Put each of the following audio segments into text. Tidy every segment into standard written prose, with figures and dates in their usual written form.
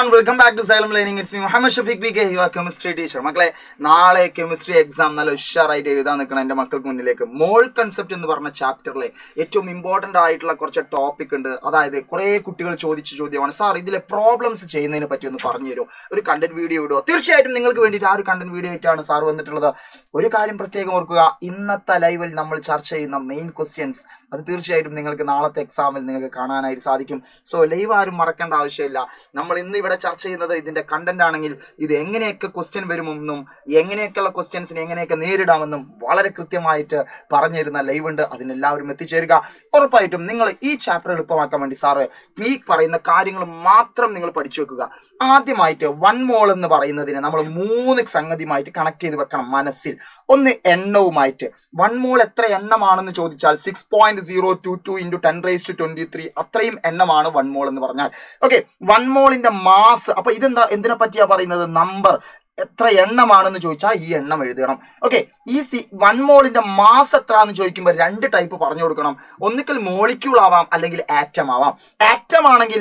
everyone, welcome back to Xylem Learning. It's me, Muhammad Shafiq BK, your chemistry teacher. മക്കളെ നാളെ chemistry exam നല്ല ഉഷാറായിട്ട് എഴുതാൻ നിൽക്കണം എൻ്റെ മക്കൾക്ക് മുന്നിലേക്ക്. മോൾ കൺസെപ്റ്റ് എന്ന് പറഞ്ഞ ചാപ്റ്ററിലെ ഏറ്റവും ഇമ്പോർട്ടൻ്റ് ആയിട്ടുള്ള കുറച്ച് ടോപ്പിക് ഉണ്ട്. അതായത് കുറേ കുട്ടികൾ ചോദിച്ച ചോദ്യമാണ്, സാർ ഇതിലെ പ്രോബ്ലംസ് ചെയ്യുന്നതിനെ പറ്റി ഒന്ന് പറഞ്ഞു തരുമോ, ഒരു കണ്ടന്റ് വീഡിയോ ഇടുമോ? തീർച്ചയായിട്ടും നിങ്ങൾക്ക് വേണ്ടിയിട്ട് ആ ഒരു കണ്ടന്റ് വീഡിയോ ആയിട്ടാണ് സാർ വന്നിട്ടുള്ളത്. ഒരു കാര്യം പ്രത്യേകം ഓർക്കുക, ഇന്നത്തെ ലൈവിൽ നമ്മൾ ചർച്ച ചെയ്യുന്ന മെയിൻ ക്വസ്റ്റ്യൻസ് അത് തീർച്ചയായിട്ടും നിങ്ങൾക്ക് നാളത്തെ എക്സാമിൽ നിങ്ങൾക്ക് കാണാനായിട്ട് സാധിക്കും. സോ ലൈവ് ആരും മറക്കേണ്ട ആവശ്യമില്ല. നമ്മൾ ഇന്ന് ഇവിടെ ചർച്ച ചെയ്യുന്നത് ഇതിന്റെ കണ്ടന്റ് ആണെങ്കിൽ ഇത് എങ്ങനെയൊക്കെ ക്വസ്റ്റ്യൻ വരുമെന്നും എങ്ങനെയൊക്കെയുള്ള ക്വസ്റ്റ്യൻസിനെ എങ്ങനെയൊക്കെ നേരിടാമെന്നും വളരെ കൃത്യമായിട്ട് പറഞ്ഞു തരുന്ന ലൈവ് ഉണ്ട്. അതിനെല്ലാവരും എത്തിച്ചേരുക. ഉറപ്പായിട്ടും നിങ്ങൾ ഈ ചാപ്റ്റർ എളുപ്പമാക്കാൻ വേണ്ടി സാറ് ഈ പറയുന്ന കാര്യങ്ങൾ മാത്രം നിങ്ങൾ പഠിച്ചു വെക്കുക. ആദ്യമായിട്ട് 1 മോൾ എന്ന് പറയുന്നതിനെ നമ്മൾ 3 സംഗതിയുമായിട്ട് കണക്ട് ചെയ്ത് വെക്കണം മനസ്സിൽ. ഒന്ന് എണ്ണവുമായിട്ട്. 1 മോൾ എത്ര എണ്ണമാണെന്ന് ചോദിച്ചാൽ 6.022 × 10⁻23 അത്രയും എണ്ണമാണ് 1 മോൾ എന്ന് പറഞ്ഞാൽ. ഓക്കെ, 1 മോളിന്റെ മാസ്. അപ്പൊ ഇതെന്താ, എന്തിനെ പറ്റിയാ പറയുന്നത്? നമ്പർ. എത്ര എണ്ണമാണെന്ന് ചോദിച്ചാൽ ഈ എണ്ണം എഴുതണം. ഓക്കെ, ഈ 1 മോളിന്റെ മാസ് എത്ര എന്ന് ചോദിക്കുമ്പോൾ 2 ടൈപ്പ് പറഞ്ഞു കൊടുക്കണം. ഒന്നിക്കൽ മോളിക്യൂൾ ആവാം, അല്ലെങ്കിൽ ആറ്റം ആവാം. ആറ്റം ആണെങ്കിൽ,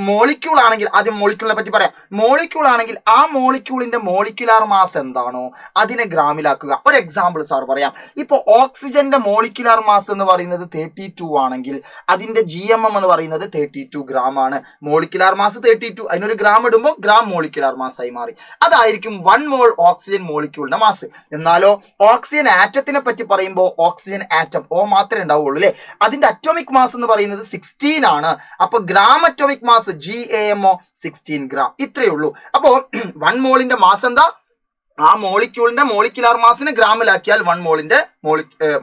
മോളിക്യൂൾ ആണെങ്കിൽ, ആദ്യം മോളിക്യൂളിനെ പറ്റി പറയാം. മോളിക്യൂൾ ആണെങ്കിൽ ആ മോളിക്യൂളിന്റെ മോളിക്യുലാർ മാസ് എന്താണോ അതിനെ ഗ്രാമിലാക്കുക. ഒരു എക്സാമ്പിൾ സാർ പറയാം. ഇപ്പോൾ ഓക്സിജന്റെ മോളിക്യുലാർ മാസ് എന്ന് പറയുന്നത് 32 ആണെങ്കിൽ അതിന്റെ GMM എന്ന് പറയുന്നത് 32 ഗ്രാം ആണ്. മോളിക്യുലാർ മാസ് 32, അതിനൊരു ഗ്രാം ഇടുമ്പോൾ ഗ്രാം മോളിക്യുലാർ മാസ് ആയി മാറി. അതായിരിക്കും 1 മോൾ ഓക്സിജൻ മോളിക്യൂളിന്റെ മാസ്. എന്നാലോ ഓക്സിജൻ ആറ്റത്തിനെ പറ്റി പറയുമ്പോൾ ഓക്സിജൻ ആറ്റം O മാത്രമേ ഉണ്ടാവുള്ളൂ അല്ലെ. അതിന്റെ അറ്റോമിക് മാസ് എന്ന് പറയുന്നത് 16 ആണ്. അപ്പൊ gram atomic mass GAMO 16 gram. ഇത്രയേ ഉള്ളൂ. അപ്പോ 1 മോളിന്റെ മാസ് എന്താ? ആ മോളിക്യൂളിന്റെ മോളിക്യുലാർ മാസിനെ ഗ്രാമിലാക്കിയാൽ 1 മോളിന്റെ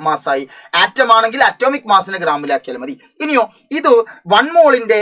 മാസായി. ആറ്റം ആണെങ്കിൽ അറ്റോമിക് മാസിനെ ഗ്രാമിലാക്കിയാൽ മതി. ഇനിയോ ഇത് 1 മോളിന്റെ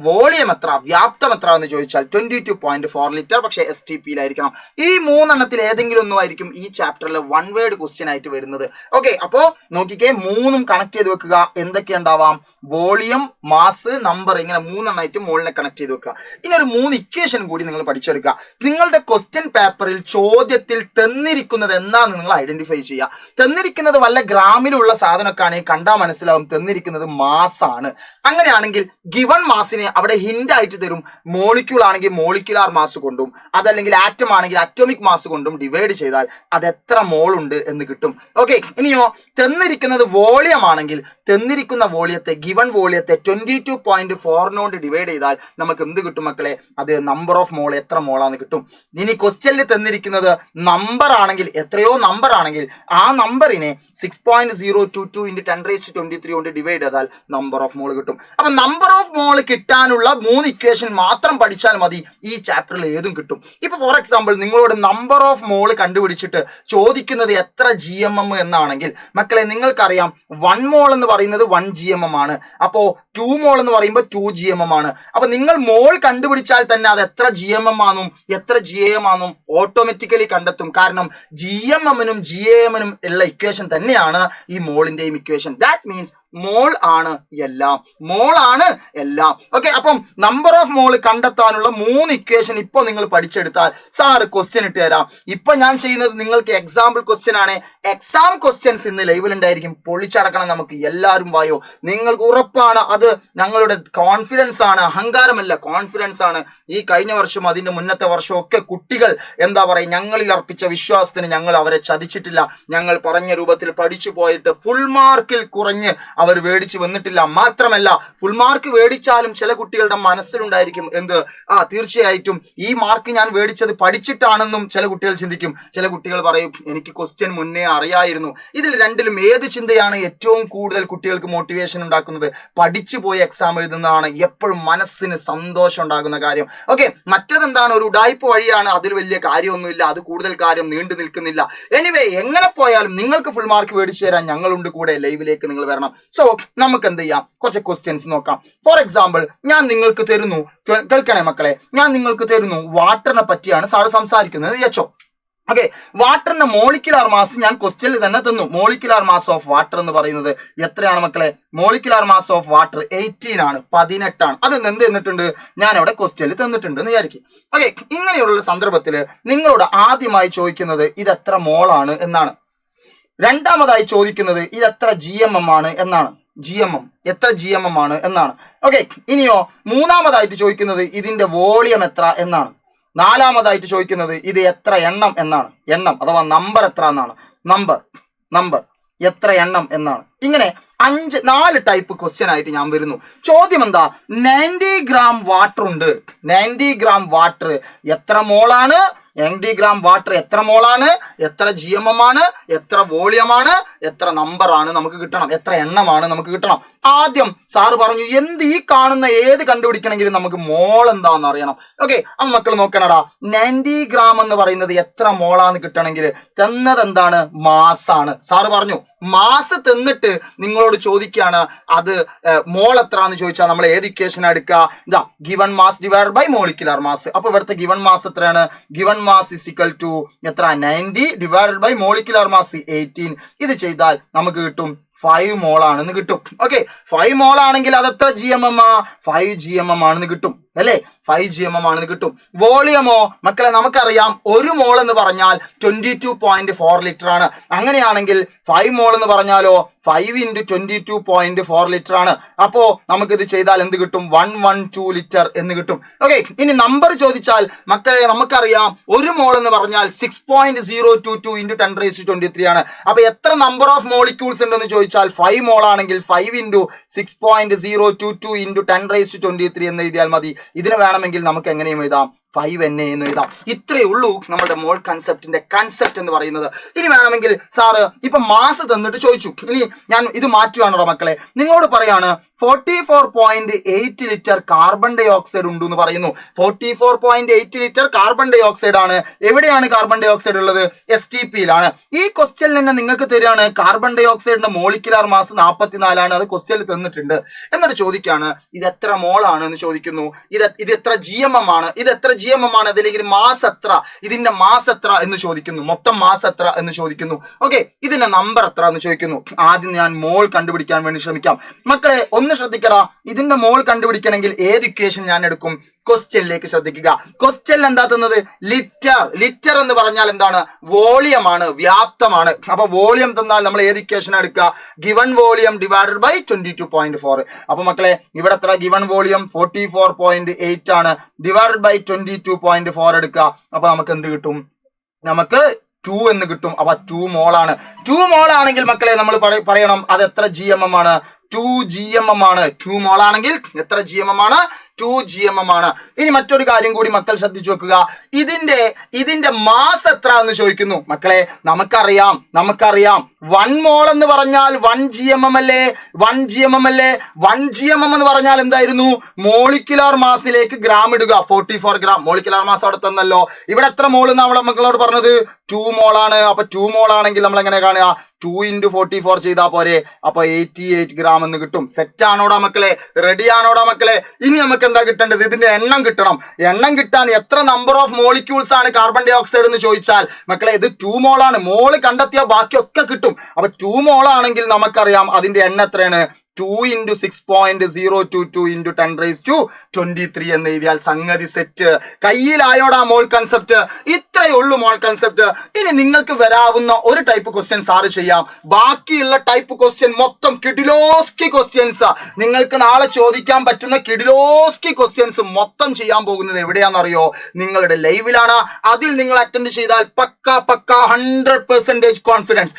വോളിയം എത്ര, വ്യാപ്തം എത്ര എന്ന് ചോദിച്ചാൽ 22.4 ലിറ്റർ. പക്ഷേ STPയിലായിരിക്കണം. ഈ 3 എണ്ണത്തിൽ ഏതെങ്കിലും ഒന്നുമായിരിക്കും ഈ ചാപ്റ്ററിൽ 1 വേർഡ് ക്വസ്റ്റ്യൻ ആയിട്ട് വരുന്നത്. ഓക്കെ, അപ്പോ നോക്കിക്കേ, 3ഉം കണക്ട് ചെയ്ത് വെക്കുക. എന്തൊക്കെ ഉണ്ടാവാം? വോളിയം, മാസ്, നമ്പർ, ഇങ്ങനെ 3 എണ്ണമായിട്ട് മോളിനെ കണക്ട് ചെയ്ത് വെക്കുക. ഇനി ഒരു 3 ഇക്വേഷൻ കൂടി നിങ്ങൾ പഠിച്ചെടുക്കുക. നിങ്ങളുടെ ക്വസ്റ്റ്യൻ പേപ്പറിൽ ചോദ്യത്തിൽ തന്നിരിക്കുന്നത് എന്താണെന്ന് നിങ്ങൾ ഐഡന്റിഫൈ ചെയ്യുക. തന്നിരിക്കുന്നത് വല്ല ഗ്രാമിലുള്ള സാധനമൊക്കെ ആണെങ്കിൽ കണ്ടാൽ മനസ്സിലാവും തന്നിരിക്കുന്നത് മാസ് ആണ്. അങ്ങനെയാണെങ്കിൽ ഗിവൺ മാസിനെ അവിടെ ഹിന്റ് ആയിട്ട് തരും. മോളിക്യൂൾ ആണെങ്കിൽ മോളിക്യുലാർ മാസ് കൊണ്ടും, അതല്ലെങ്കിൽ ആറ്റം ആണെങ്കിൽ അറ്റോമിക് മാസ് കൊണ്ടും ഡിവൈഡ് ചെയ്താൽ അത് എത്ര മോൾ ഉണ്ട് എന്ന് കിട്ടും. ഓക്കെ, ഇനിയോ തന്നിരിക്കുന്നത് വോളിയം ആണെങ്കിൽ തന്നിരിക്കുന്ന വോളിയത്തെ, ഗിവൺ വോളിയത്തെ 22.4 കൊണ്ട് ഡിവൈഡ് ചെയ്താൽ നമുക്ക് എന്ത് കിട്ടും മക്കളെ? അത് നമ്പർ ഓഫ് മോൾ, എത്ര മോളാന്ന് കിട്ടും. ഇനി ക്വസ്റ്റ്യനിൽ തന്നിരിക്കുന്നത് നമ്പർ ആണെങ്കിൽ, എത്രയോ നമ്പർ ആണെങ്കിൽ ആ നമ്പറിനെ 6.022 × 10⁻23 കൊണ്ട് ഡിവൈഡ് ചെയ്താൽ നമ്പർ ഓഫ് മോൾ കിട്ടും. അപ്പൊ നമ്പർ ഓഫ് മോൾ കിട്ടാനുള്ള 3 ഇക്വേഷൻ മാത്രം പഠിച്ചാൽ മതി. ഈ ചാപ്റ്ററിൽ ഏതും കിട്ടും. ഇപ്പൊ ഫോർ എക്സാമ്പിൾ നിങ്ങളോട് നമ്പർ ഓഫ് മോൾ കണ്ടുപിടിച്ചിട്ട് ചോദിക്കുന്നത് എത്ര GMM എന്നാണെങ്കിൽ മക്കളെ നിങ്ങൾക്കറിയാം 1 മോൾ എന്ന് പറയുന്നത് 1 GMM ആണ്. അപ്പോ 2 മോൾ എന്ന് പറയുമ്പോൾ 2 GMM ആണ്. അപ്പൊ നിങ്ങൾ മോൾ കണ്ടുപിടിച്ചാൽ തന്നെ അത് എത്ര GMM ആണെന്നും എത്ര GAM ആണെന്നും ഓട്ടോമാറ്റിക്കലി കണ്ടെത്തും. കാരണം GMM-നും GAM-നും ഉള്ള ഇക്വേഷൻ തന്നെയാണ് ഈ മോളിന്റെയും ഇക്വേഷൻ. ദാറ്റ് മീൻസ് മോൾ ആണ് എല്ലാം, മോൾ ആണ് എല്ലാം. ഓക്കെ, അപ്പം നമ്പർ ഓഫ് മോൾ കണ്ടെത്താനുള്ള 3 ഇക്വേഷൻ ഇപ്പൊ നിങ്ങൾ പഠിച്ചെടുത്താൽ സാറ് ക്വസ്റ്റ്യൻ ഇട്ട് തരാം. ഇപ്പൊ ഞാൻ ചെയ്യുന്നത് നിങ്ങൾക്ക് എക്സാമ്പിൾ ക്വസ്റ്റ്യൻ ആണ്. എക്സാം ക്വസ്റ്റ്യൻസ് ഇന്ന് ലൈവിൽ ഉണ്ടായിരിക്കും. പൊളിച്ചടക്കണം. നമുക്ക് എല്ലാവരും വായോ, നിങ്ങൾക്ക് ഉറപ്പാണ്. അത് ഞങ്ങളുടെ കോൺഫിഡൻസ് ആണ്, അഹങ്കാരമല്ല, കോൺഫിഡൻസ് ആണ്. ഈ കഴിഞ്ഞ വർഷം അതിന്റെ മുന്നത്തെ വർഷം ഒക്കെ കുട്ടികൾ എന്താ പറയുക, ഞങ്ങളിൽ അർപ്പിച്ച വിശ്വാസത്തിന് ഞങ്ങൾ അവരെ ചതിച്ചിട്ടില്ല. ഞങ്ങൾ പറഞ്ഞ രൂപത്തിൽ പഠിച്ചു പോയിട്ട് ഫുൾ മാർക്കിൽ കുറഞ്ഞ് അവർ മേടിച്ച് വന്നിട്ടില്ല. മാത്രമല്ല ഫുൾ മാർക്ക് മേടിച്ചാലും ചില കുട്ടികളുടെ മനസ്സിലുണ്ടായിരിക്കും എന്ത്, തീർച്ചയായിട്ടും ഈ മാർക്ക് ഞാൻ മേടിച്ചത് പഠിച്ചിട്ടാണെന്നും ചില കുട്ടികൾ ചിന്തിക്കും. ചില കുട്ടികൾ പറയും എനിക്ക് ക്വസ്റ്റ്യൻ മുന്നേ അറിയായിരുന്നു. ഇതിൽ രണ്ടിലും ഏത് ചിന്തയാണ് ഏറ്റവും കൂടുതൽ കുട്ടികൾക്ക് മോട്ടിവേഷൻ ഉണ്ടാക്കുന്നത്? പഠിച്ചു പോയി എക്സാം എഴുതുന്നതാണ് എപ്പോഴും മനസ്സിന് സന്തോഷം ഉണ്ടാകുന്ന കാര്യം. ഓക്കെ, മറ്റതെന്താണ്? ഒരു ഉഡായിപ്പ് വഴിയാണ്. അതിൽ വലിയ കാര്യമൊന്നുമില്ല, അത് കൂടുതൽ കാര്യം നീണ്ടു നിൽക്കുന്നില്ല. എനിവേ, എങ്ങനെ പോയാലും നിങ്ങൾക്ക് ഫുൾ മാർക്ക് മേടിച്ചു തരാൻ ഞങ്ങളുണ്ട് കൂടെ. ലൈവിലേക്ക് നിങ്ങൾ വരണം. സോ നമുക്ക് എന്ത് ചെയ്യാം, കുറച്ച് ക്വസ്റ്റ്യൻസ് നോക്കാം. ഫോർ എക്സാമ്പിൾ ഞാൻ നിങ്ങൾക്ക് തരുന്നു, കേൾക്കണേ മക്കളെ, ഞാൻ നിങ്ങൾക്ക് തരുന്നു വാട്ടറിനെ പറ്റിയാണ് സാറ് സംസാരിക്കുന്നത് വിചാരിച്ചോ. ഓക്കെ, വാട്ടറിന്റെ മോളിക്യുലാർ മാസ് ഞാൻ ക്വസ്റ്റ്യനിൽ തന്നെ തന്നു. മോളിക്യുലാർ മാസ് ഓഫ് വാട്ടർ എന്ന് പറയുന്നത് എത്രയാണ് മക്കളെ? മോളിക്യുലാർ മാസ് ഓഫ് വാട്ടർ 18 ആണ്, 18 ആണ്. അത് എന്ത് തന്നിട്ടുണ്ട്? ഞാൻ അവിടെ ക്വസ്റ്റ്യനിൽ തന്നിട്ടുണ്ട് എന്ന് വിചാരിക്കും. ഓക്കെ, ഇങ്ങനെയുള്ള സന്ദർഭത്തിൽ നിങ്ങളോട് ആദ്യമായി ചോദിക്കുന്നത് ഇത് എത്ര മോളാണ് എന്നാണ്. രണ്ടാമതായി ചോദിക്കുന്നത് ഇത് എത്ര GMM ആണ് എന്നാണ്. GMM, എത്ര GMM ആണ് എന്നാണ്. ഓക്കെ, ഇനിയോ മൂന്നാമതായിട്ട് ചോദിക്കുന്നത് ഇതിന്റെ വോളിയം എത്ര എന്നാണ്. നാലാമതായിട്ട് ചോദിക്കുന്നത് ഇത് എത്ര എണ്ണം എന്നാണ്. എണ്ണം അഥവാ നമ്പർ എത്ര എന്നാണ്. നമ്പർ എത്ര എണ്ണം എന്നാണ്. ഇങ്ങനെ 4 ടൈപ്പ് ക്വസ്റ്റ്യൻ ആയിട്ട് ഞാൻ വരുന്നു. ചോദ്യം എന്താ? 90 ഗ്രാം വാട്ടർ ഉണ്ട്. 90 ഗ്രാം വാട്ടർ എത്ര മോളാണ്? 90 ഗ്രാം വാട്ടർ എത്ര മോളാണ്? എത്ര GMM ആണ്? എത്ര വോളിയമാണ്? എത്ര നമ്പർ ആണ് നമുക്ക് കിട്ടണം? എത്ര എണ്ണമാണ് നമുക്ക് കിട്ടണം? ആദ്യം സാറ് പറഞ്ഞു എന്ത് ഈ കാണുന്ന ഏത് കണ്ടുപിടിക്കണമെങ്കിലും നമുക്ക് മോൾ എന്താണെന്ന് അറിയണം. ഓക്കെ, അപ്പൊ മക്കൾ നോക്കണടാ, 90 ഗ്രാം എന്ന് പറയുന്നത് എത്ര മോളാന്ന് കിട്ടണമെങ്കിൽ തന്നത് എന്താണ്? മാസാണ്. സാറ് പറഞ്ഞു മാസ് തന്നിട്ട് നിങ്ങളോട് ചോദിക്കുകയാണ് അത് മോൾ എത്ര എന്ന് ചോദിച്ചാൽ നമ്മൾ ഏത് ഇക്വേഷൻ എടുക്കുക? ഇതാ, given mass divide by molecular mass. അപ്പൊ ഇവിടുത്തെ ഗിവൺ മാസ് എത്രയാണ്? Given mass is equal to എത്ര? 90 ഡിവൈഡഡ് ബൈ മോളിക്കുലർ മാസ് 18. ഇത് ചെയ്താൽ നമുക്ക് കിട്ടും 5 മോൾ ആണെന്ന് കിട്ടും. ഓക്കെ, 5 മോൾ ആണെങ്കിൽ അത് എത്ര GMM? 5 GMM ആണെന്ന് കിട്ടും അല്ലേ? 5 GMM ആണെന്ന് കിട്ടും. വോളിയമോ മക്കളെ നമുക്കറിയാം, 1 മോൾ എന്ന് പറഞ്ഞാൽ 22.4 ലിറ്റർ ആണ്. അങ്ങനെയാണെങ്കിൽ 5 മോൾ എന്ന് പറഞ്ഞാലോ 5 × 22.4 ലിറ്റർ ആണ്. അപ്പോ നമുക്കിത് ചെയ്താൽ എന്ത് കിട്ടും? 112 ലിറ്റർ എന്ന് കിട്ടും. ഓക്കെ, ഇനി നമ്പർ ചോദിച്ചാൽ മക്കളെ നമുക്കറിയാം 1 മോൾ എന്ന് പറഞ്ഞാൽ 6.022 × 10⁻23 ആണ്. അപ്പൊ എത്ര നമ്പർ ഓഫ് മോളിക്യൂൾസ് ഉണ്ടെന്ന് ചോദിച്ചാൽ 5 മോൾ ആണെങ്കിൽ 5 × 6.022 × 10⁻23 എന്ന് എഴുതിയാൽ മതി. ഇതിന് വേണമെങ്കിൽ നമുക്ക് എങ്ങനെയും എഴുതാം 5Na എന്ന് എഴുതാം. ഇത്രയേ ഉള്ളൂ നമ്മുടെ മോൾ കൺസെപ്റ്റിന്റെ കൺസെപ്റ്റ് എന്ന് പറയുന്നത്. ഇനി വേണമെങ്കിൽ സാറ് ഇപ്പൊ മാസ് തന്നിട്ട് ചോദിച്ചു. ഇനി ഞാൻ ഇത് മാറ്റുകയാണോ മക്കളെ? നിങ്ങളോട് പറയാണ് 44.8 ലിറ്റർ കാർബൺ ഡൈ ഓക്സൈഡ് ഉണ്ട് എന്ന് പറയുന്നു. 44.8 ലിറ്റർ കാർബൺ ഡൈ ഓക്സൈഡ് ആണ്. എവിടെയാണ് കാർബൺ ഡൈ ഓക്സൈഡ് ഉള്ളത്? STPയിലാണ്. ഈ ക്വസ്റ്റ്യനിൽ തന്നെ നിങ്ങൾക്ക് തരികയാണ് കാർബൺ ഡൈ ഓക്സൈഡിന്റെ മോളിക്കുലർ മാസ് 44 ആണ്. അത് ക്വസ്റ്റ്യനിൽ തന്നിട്ടുണ്ട്. എന്നിട്ട് ചോദിക്കുകയാണ് ഇത് എത്ര മോൾ ആണ് എന്ന് ചോദിക്കുന്നു. ഇത് എത്ര GMM ആണ്? ഇത് എത്ര GMM ആണ്? അതിലേക്ക് മാസ് എത്ര? ഇതിന്റെ മാസ് എത്ര എന്ന് ചോദിക്കുന്നു. മൊത്തം മാസ് എത്ര എന്ന് ചോദിക്കുന്നു. ഓക്കെ, ഇതിന്റെ നമ്പർ എത്ര എന്ന് ചോദിക്കുന്നു. ആദ്യം ഞാൻ മോൾ കണ്ടുപിടിക്കാൻ വേണ്ടി ശ്രമിക്കാം. മക്കളെ ഒന്ന് ശ്രദ്ധിക്കടാ, ഇതിന്റെ മോൾ കണ്ടുപിടിക്കണമെങ്കിൽ ഏത് ഇക്വേഷൻ ഞാൻ എടുക്കും? ക്വസ്റ്റ്യനിലേക്ക് ശ്രദ്ധിക്കുക. ക്വസ്റ്റ്യനിൽ എന്താ തന്നത്? ലിറ്റർ എന്ന് പറഞ്ഞാൽ എന്താണ്? വോളിയം ആണ്, വ്യാപ്തമാണ്. അപ്പൊ വോളിയം തന്നാൽ നമ്മൾ ഏത് ഇക്വേഷൻ എടുക്കുക? Given volume divided by 22.4. അപ്പൊ മക്കളെ ഇവിടെ എത്ര ഗിവൺ വോളിയം? 44.8 ആണ്. ഡിവൈഡഡ് ബൈ 22.4 എടുക്കുക. അപ്പൊ നമുക്ക് എന്ത് കിട്ടും? നമുക്ക് 2 എന്ന് കിട്ടും. അപ്പൊ 2 മോൾ ആണ്. 2 മോൾ ആണെങ്കിൽ മക്കളെ നമ്മൾ പറയണം അത് എത്ര GMM ആണ്? 2 GMM ആണ്. 2 മോൾ ആണെങ്കിൽ എത്ര GMM ആണ്? 2 GMM ആണ്. ഇനി മറ്റൊരു കാര്യം കൂടി മക്കൾ ശ്രദ്ധിച്ചു വെക്കുക. ഇതിന്റെ മാസ് എത്ര എന്ന് ചോദിക്കുന്നു. മക്കളെ നമുക്കറിയാം 1 മോൾ എന്ന് പറഞ്ഞാൽ 1 GMM അല്ലേ? 1 GMM അല്ലേ? 1 GMM എന്ന് പറഞ്ഞാൽ എന്തായിരുന്നു? മോളിക്കുലർ മാസിലേക്ക് ഗ്രാം ഇടുക. 44 ഗ്രാം മോളിക്കുലർ മാസ് അവിടെ തന്നല്ലോ. ഇവിടെ എത്ര മോൾ നമ്മളെ മക്കളോട് പറഞ്ഞത്? 2 മോൾ ആണ്. അപ്പൊ 2 മോൾ ആണെങ്കിൽ നമ്മൾ എങ്ങനെ കാണുക? 2 × 44 ചെയ്താൽ പോരെ? അപ്പൊ 88 ഗ്രാം എന്ന് കിട്ടും. സെറ്റ് ആണോടാ മക്കളെ? റെഡി ആണോടാ മക്കളെ? ഇനി നമുക്ക് എന്താ കിട്ടേണ്ടത്? ഇതിന്റെ എണ്ണം കിട്ടണം. എണ്ണം കിട്ടാൻ എത്ര നമ്പർ ഓഫ് മോളിക്യൂൾസ് ആണ് കാർബൺ ഡൈ ഓക്സൈഡ് എന്ന് ചോദിച്ചാൽ മക്കളെ ഇത് 2 മോൾ ആണ്. മോള് കണ്ടെത്തിയാൽ ബാക്കിയൊക്കെ കിട്ടും. അപ്പൊ 2 മോൾ ആണെങ്കിൽ നമുക്കറിയാം അതിന്റെ എണ്ണം എത്രയാണ്? 2 × 6.022 × 10⁻23 എന്ന് എഴുതിയാൽ സംഗതി സെറ്റ്. കയ്യിലായോടാ മോൾ കൺസെപ്റ്റ്? ഇത്രയേ ഉള്ളൂ മോൾ കൺസെപ്റ്റ്. ഇനി നിങ്ങൾക്ക് വരാവുന്ന ഒരു ടൈപ്പ് ക്വസ്റ്റ്യൻ സാറ് ചെയ്യാം. ബാക്കിയുള്ള ടൈപ്പ് ക്വസ്റ്റ്യൻ മൊത്തം കിഡിലോസ്കി ക്വസ്റ്റ്യൻസ്, നിങ്ങൾക്ക് നാളെ ചോദിക്കാൻ പറ്റുന്ന കിഡിലോസ്കി ക്വസ്റ്റ്യൻസ് മൊത്തം ചെയ്യാൻ പോകുന്നത് എവിടെയാണെന്നറിയോ? നിങ്ങളുടെ ലൈവിലാണ്. അതിൽ നിങ്ങൾ അറ്റൻഡ് ചെയ്താൽ പക്ക 100% കോൺഫിഡൻസ്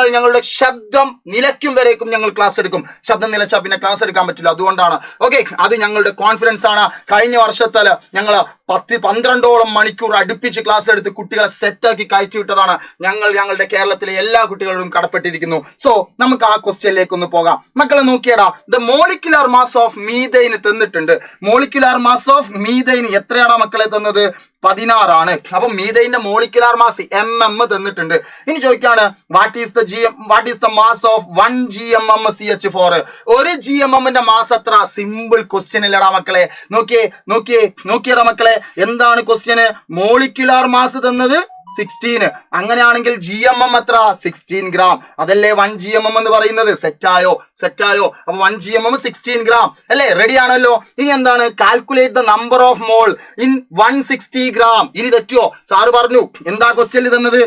ഞങ്ങളുടെ ശബ്ദം നിലയ്ക്കും വരേക്കും ഞങ്ങൾ ക്ലാസ് എടുക്കും. ശബ്ദം നിലച്ചാൽ പിന്നെ ക്ലാസ് എടുക്കാൻ പറ്റില്ല. അതുകൊണ്ടാണ്. ഓക്കെ, അത് ഞങ്ങളുടെ കോൺഫിഡൻസ് ആണ്. കഴിഞ്ഞ വർഷത്തില് ഞങ്ങൾ 10-12ഓളം മണിക്കൂർ അടുപ്പിച്ച് ക്ലാസ് എടുത്ത് കുട്ടികളെ സെറ്റാക്കി കയറ്റി വിട്ടതാണ്. ഞങ്ങളുടെ കേരളത്തിലെ എല്ലാ കുട്ടികളോടും കടപ്പെട്ടിരിക്കുന്നു. സോ നമുക്ക് ആ ക്വസ്റ്റ്യനിലേക്ക് ഒന്ന് പോകാം. മക്കളെ നോക്കിയടാ, the molecular mass of methane തന്നിട്ടുണ്ട്. മോളിക്കുലർ മാസ് ഓഫ് മീഥൈൻ എത്രയാണ് മക്കളെ തന്നത്? 16 ആണ്. അപ്പൊ മീഥൈന്റെ മോളിക്കുലർ മാസ് mm തന്നിട്ടുണ്ട്. ഇനി ചോദിക്കാണ് what is the mass of 1 GMM CH4? 1 GMM mass എത്ര? സിമ്പിൾ ക്വസ്റ്റ്യൻ അല്ലടാ മക്കളെ. നോക്കിയടാ മക്കളെ, എന്താണ് ക്വസ്റ്റ്യന്? മോളിക്കുലർ മാസ് തന്നത് 16. അങ്ങനെയാണെങ്കിൽ GMM എത്ര? 16 ഗ്രാം. അതല്ലേ 1 GMM എന്ന് പറയുന്നത്? സെറ്റായോ? അപ്പൊ 1 GMM 16 ഗ്രാം അല്ലേ? റെഡി ആണല്ലോ. ഇനി എന്താണ്? Calculate the number of mall in 160 gram. ഇനി തെറ്റോ? സാറ് പറഞ്ഞു എന്താ ക്വസ്റ്റ്യനിൽ തന്നത്?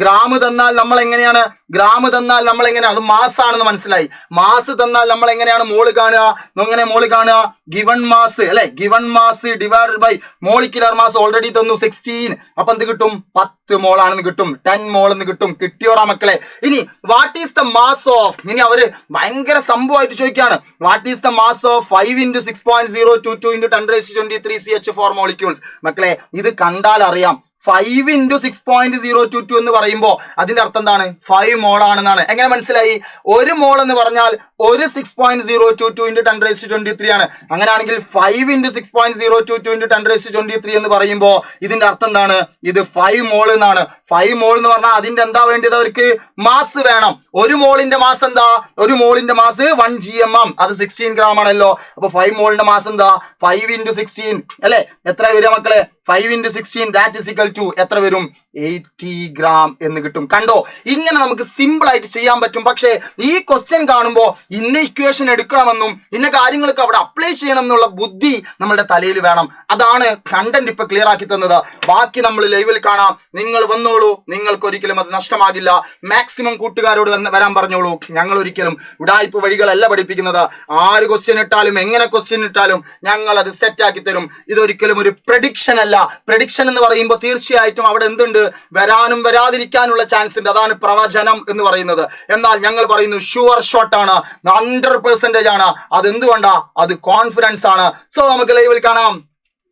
ഗ്രാം തന്നാൽ നമ്മൾ എങ്ങനെയാണ് ഗ്രാം തന്നാൽ നമ്മൾ എങ്ങനെയാണ്, അത് മാസ് ആണെന്ന് മനസ്സിലായി. മാസ് തന്നാൽ നമ്മൾ എങ്ങനെയാണ് മോള് കാണുക? എങ്ങനെ മോള് കാണുക? ഗിവൺ മാസ് അല്ലെ, given mass divided by molecular mass already തന്നു 16. അപ്പൊ എന്ത് കിട്ടും? 10 മോൾ ആണെന്ന് കിട്ടും, 10 മോൾ എന്ന് കിട്ടും. കിട്ടിയോടാ മക്കളെ? ഇനി what is the mass of, ഇനി അവര് ഭയങ്കര സംഭവമായിട്ട് ചോദിക്കുകയാണ്, what is the mass of 5 × 6.022 × 10⁻23 CH4 molecules. മക്കളെ ഇത് കണ്ടാൽ അറിയാം, 5 × 6.022 എന്ന് പറയുമ്പോൾ അതിന്റെ അർത്ഥം എന്താണ്? 5 മോൾ ആണെന്നാണ്. എങ്ങനെ മനസ്സിലായി? 1 മോൾ എന്ന് പറഞ്ഞാൽ 6.022 × 10⁻23 ആണ്. അങ്ങനെയാണെങ്കിൽ 5 × 6.022 × 10⁻23 എന്ന് പറയുമ്പോൾ ഇതിന്റെ അർത്ഥം എന്താണ്? ഇത് 5 മോൾ എന്നാണ്. 5 മോൾ എന്ന് പറഞ്ഞാൽ അതിന്റെ എന്താ വേണ്ടത്? അവർക്ക് മാസ് വേണം. 1 മോളിന്റെ മാസ് എന്താ? 1 മോളിന്റെ മാസ് 1 gmm, അത് 16 ഗ്രാം ആണല്ലോ. അപ്പൊ 5 മോളിന്റെ മാസ് എന്താ? 5 × 16 അല്ലെ? എത്ര വരിക മക്കളെ? 5 × 16 ദാറ്റ് ഇസ് ഈക്വൽ ടു എത്ര വരും? 80 ഗ്രാം എന്ന് കിട്ടും. കണ്ടോ? ഇങ്ങനെ നമുക്ക് സിമ്പിൾ ആയിട്ട് ചെയ്യാൻ പറ്റും. പക്ഷേ ഈ ക്വസ്റ്റ്യൻ കാണുമ്പോൾ ഇന്ന ഇക്വേഷൻ എടുക്കണമെന്നും ഇന്ന കാര്യങ്ങളൊക്കെ അവിടെ അപ്ലൈ ചെയ്യണം എന്നുള്ള ബുദ്ധി നമ്മുടെ തലയിൽ വേണം. അതാണ് കണ്ടന്റ് ഇപ്പൊ ക്ലിയർ ആക്കി തന്നത്. ബാക്കി നമ്മൾ ലൈവിൽ കാണാം. നിങ്ങൾ വന്നോളൂ, നിങ്ങൾക്ക് ഒരിക്കലും അത് നഷ്ടമാകില്ല. മാക്സിമം കൂട്ടുകാരോട് വരാൻ പറഞ്ഞോളൂ. ഞങ്ങൾ ഒരിക്കലും ഉടായ്പ വഴികളല്ല പഠിപ്പിക്കുന്നത്. ആര് ക്വസ്റ്റ്യൻ ഇട്ടാലും എങ്ങനെ ക്വസ്റ്റ്യൻ ഇട്ടാലും ഞങ്ങൾ അത് സെറ്റ് ആക്കി തരും. ഇതൊരിക്കലും ഒരു പ്രഡിക്ഷൻ അല്ല. പ്രഡിക്ഷൻ എന്ന് പറയുമ്പോൾ തീർച്ചയായിട്ടും അവിടെ എന്തുണ്ട്? വരാനും വരാതിരിക്കാനുള്ള ചാൻസ് ഉണ്ട്. അതാണ് പ്രവചനം എന്ന് പറയുന്നത്. എന്നാൽ ഞങ്ങൾ പറയുന്നു ഷുവർ ഷോട്ട് ആണ്, 100% ആണ്. അത് എന്തുകൊണ്ടാ? അത് കോൺഫിഡൻസ് ആണ്. സോ നമുക്ക് ലൈവിൽ കാണാം.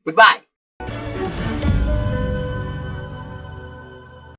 Good bye.